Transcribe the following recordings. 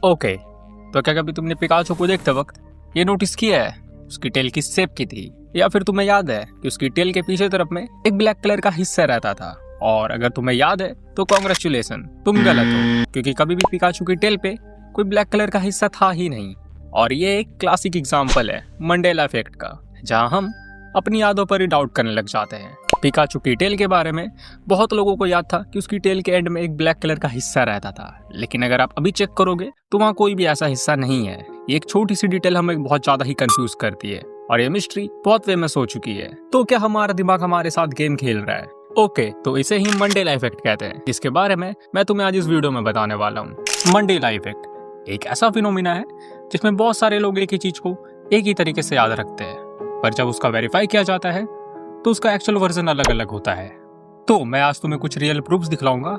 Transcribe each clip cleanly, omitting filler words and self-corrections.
Okay, तो क्या कभी तुमने पिकाचो को देखते वक्त ये नोटिस किया है उसकी टेल किस शेप की थी, या फिर तुम्हें याद है कि उसकी टेल के पीछे तरफ में एक ब्लैक कलर का हिस्सा रहता था? और अगर तुम्हें याद है तो कांग्रेचुलेशन, तुम गलत हो, क्योंकि कभी भी पिकाचो की टेल पे कोई ब्लैक कलर का हिस्सा था ही नहीं। और ये एक क्लासिक एग्जाम्पल है मंडेला इफेक्ट का, जहाँ हम अपनी यादों पर ही डाउट करने लग जाते हैं। पिकाचो की टेल के बारे में बहुत लोगों को याद था कि उसकी टेल के एंड में एक ब्लैक कलर का हिस्सा रहता था, लेकिन अगर आप अभी चेक करोगे तो वहाँ कोई भी ऐसा हिस्सा नहीं है। ये एक छोटी सी डिटेल हमें बहुत ज्यादा ही कंफ्यूज करती है और ये मिस्ट्री बहुत फेमस हो चुकी है। तो क्या हमारा दिमाग हमारे साथ गेम खेल रहा है? ओके, तो इसे ही मंडेला इफेक्ट कहते हैं, जिसके बारे में मैं तुम्हें आज इस वीडियो में बताने वाला हूँ। मंडेला इफेक्ट एक ऐसा फिनोमिना है जिसमें बहुत सारे लोग एक ही चीज को एक ही तरीके से याद रखते हैं, पर जब उसका वेरीफाई किया जाता है तो उसका एक्चुअल वर्जन अलग अलग होता है। तो मैं आज तुम्हें कुछ रियल प्रूफ्स दिखलाऊंगा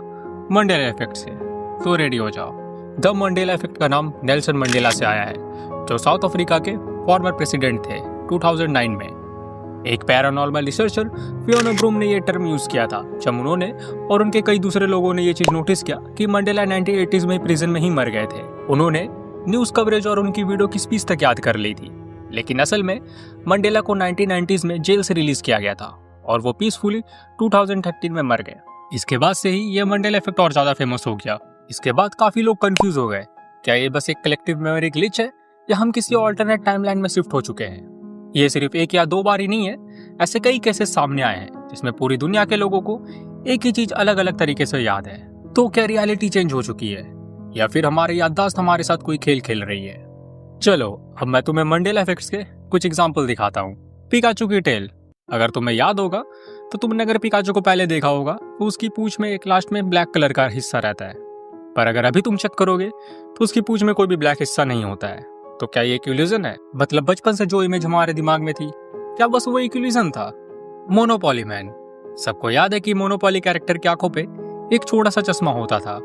मंडेला इफेक्ट से, तो रेडी हो जाओ। द मंडेला इफेक्ट का नाम नेल्सन मंडेला से आया है, जो साउथ अफ्रीका के फॉर्मर प्रेसिडेंट थे 2009 में। एक पैरानॉर्मल रिसर्चर फियोना ब्रूम ने ये टर्म यूज किया था जब उन्होंने और उनके कई दूसरे लोगों ने ये चीज नोटिस किया कि मंडेला 1980s में प्रिजन में ही मर गए थे। उन्होंने न्यूज कवरेज और उनकी वीडियो की स्पीच तक याद कर ली थी, लेकिन असल में मंडेला को 1990s में जेल से रिलीज किया गया था और वो पीसफुली 2013 में मर गए। इसके बाद से ही ये मंडेला इफेक्ट और ज्यादा फेमस हो गया। इसके बाद काफी लोग कंफ्यूज हो गए, क्या ये बस एक कलेक्टिव मेमोरी ग्लिच है या हम किसी ऑल्टरनेट टाइमलाइन में शिफ्ट हो चुके हैं? ये सिर्फ एक या दो बार ही नहीं है, ऐसे कई केसेस सामने आए हैं जिसमें पूरी दुनिया के लोगों को एक ही चीज अलग अलग तरीके से याद है। तो क्या रियलिटी चेंज हो चुकी है या फिर हमारी याददाश्त हमारे साथ कोई खेल खेल रही है? चलो अब मैं तुम्हें मंडेला इफेक्ट्स के कुछ एग्जांपल दिखाता हूँ। पिकाचो की टेल, अगर तुम्हें याद होगा तो तुमने अगर पिकाचो को पहले देखा होगा तो उसकी पूंछ में एक लास्ट में ब्लैक कलर का हिस्सा रहता है, पर अगर अभी तुम चेक करोगे तो उसकी पूंछ में कोई भी ब्लैक हिस्सा नहीं होता है। तो क्या ये एक इल्यूजन है? मतलब बचपन से जो इमेज हमारे दिमाग में थी, क्या बस वो एक इल्यूजन था? मोनोपोली मैन, सबको याद है कि मोनोपोली कैरेक्टर की आंखों पे एक छोटा सा चश्मा होता था,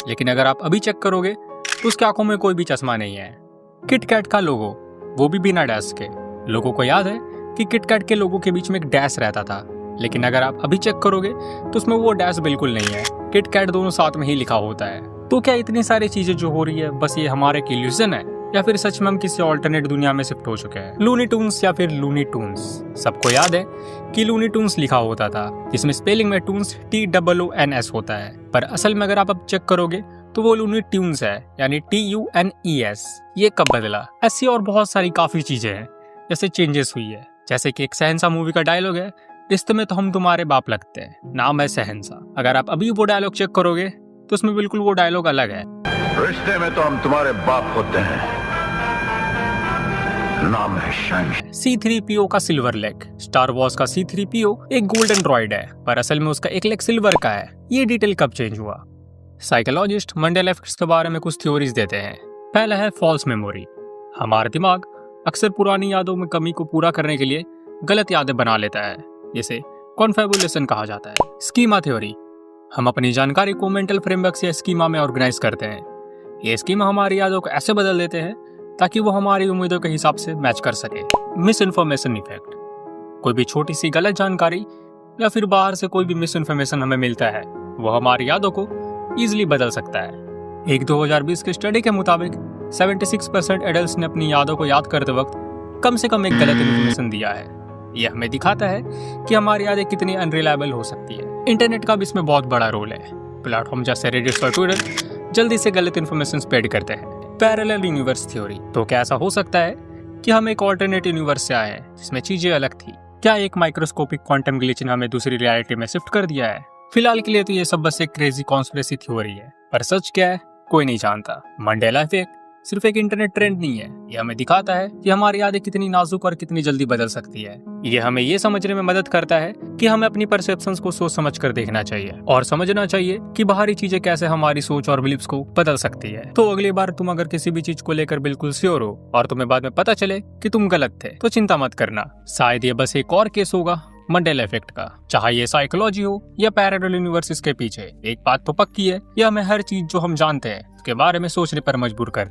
लेकिन अगर आप अभी चेक करोगे तो उसकी आंखों में कोई भी चश्मा नहीं है। किटकैट का लोगो, वो भी बिना डैश के। लोगों को याद है कि किटकैट के लोगों के बीच में एक डैश रहता था, लेकिन अगर आप अभी चेक करोगे तो उसमें वो डैश बिल्कुल नहीं है, किटकैट दोनों साथ में ही लिखा होता है। तो क्या इतनी सारी चीजें जो हो रही है बस ये हमारे एक इल्यूजन है या फिर सच में हम किसी ऑल्टरनेट दुनिया में शिफ्ट हो चुके हैं? लूनी टून्स या फिर लूनी टून्स, सबको याद है कि लूनी टून्स लिखा होता था, जिसमें स्पेलिंग में टून्स TOONS होता है, पर असल में अगर आप अब चेक करोगे तो वो लूनी ट्यून्स है, यानी TUNES। ये कब बदला? ऐसी और बहुत सारी काफी चीजें हैं जैसे चेंजेस हुई है, जैसे कि एक शहंशाह मूवी का डायलॉग है, रिश्ते में तो हम तुम्हारे बाप लगते हैं, नाम है शहंशाह। अगर आप अभी वो डायलॉग चेक करोगे तो उसमें बिल्कुल वो डायलॉग अलग है, रिश्ते में तो हम तुम्हारे बाप होते हैं, नाम है शहंशाह। C-3PO का सिल्वर लेग, स्टार वॉर्स का C-3PO एक गोल्डन ड्रॉइड है, पर असल में उसका एक लेग सिल्वर का है। ये डिटेल कब चेंज हुआ? साइकोलॉजिस्ट मंडेला इफेक्ट्स के बारे में कुछ थ्योरीज देते हैं। पहला है फॉल्स मेमोरी। हमारा दिमाग अक्सर पुरानी यादों में कमी को पूरा करने के लिए गलत यादें बना लेता है, जिसे कॉन्फेबुलेशन कहा जाता है। स्कीमा थ्योरी, हम अपनी जानकारी को मेंटल फ्रेमवर्क या स्कीमा में ऑर्गेनाइज करते हैं। ये स्कीमा हमारी यादों को ऐसे बदल देते हैं ताकि वो हमारी उम्मीदों के हिसाब से मैच कर सके। मिस इन्फॉर्मेशन इफेक्ट, कोई भी छोटी सी गलत जानकारी या फिर बाहर से कोई भी मिस इन्फॉर्मेशन हमें मिलता है, वो हमारी यादों को इजीली बदल सकता है। एक 2020 के स्टडी के मुताबिक 76% एडल्ट्स ने अपनी यादों को याद करते वक्त कम से कम एक गलत इन्फॉर्मेशन दिया है। यह हमें दिखाता है कि हमारी यादें कितनी अनरिलायबल हो सकती है। इंटरनेट का भी इसमें बहुत बड़ा रोल है। प्लेटफॉर्म जैसे रेडिट और ट्विटर जल्दी से गलत इन्फॉर्मेशन स्प्रेड करते हैं। पैरेलल यूनिवर्स थ्योरी, तो क्या ऐसा हो सकता है कि हम एक ऑल्टरनेट यूनिवर्स से आए हैं जिसमें चीजें अलग थी? क्या एक माइक्रोस्कोपिक क्वांटम ग्लिच ने हमें दूसरी रियलिटी में शिफ्ट कर दिया है? फिलहाल के लिए तो ये सब बस एक क्रेजी कॉन्स्पिरेसी थ्योरी है, पर सच क्या है कोई नहीं जानता। मंडेला इफेक्ट सिर्फ एक इंटरनेट ट्रेंड नहीं है, ये हमें दिखाता है कि हमारी यादें कितनी नाजुक और कितनी जल्दी बदल सकती है। ये हमें ये समझने में मदद करता है कि हमें अपनी परसेप्शंस को सोच समझ कर देखना चाहिए और समझना चाहिए कि बाहरी चीजें कैसे हमारी सोच और बिलीफ्स को बदल सकती है। तो अगली बार तुम अगर किसी भी चीज को लेकर बिल्कुल श्योर हो और तुम्हें बाद में पता चले कि तुम गलत थे, तो चिंता मत करना, शायद ये बस एक और केस होगा मंडेला इफेक्ट का। चाहे ये साइकोलॉजी हो या पैरेलल यूनिवर्सेस के पीछे, एक बात तो पक्की है, यह हमें हर चीज जो हम जानते हैं उसके बारे में सोचने पर मजबूर कर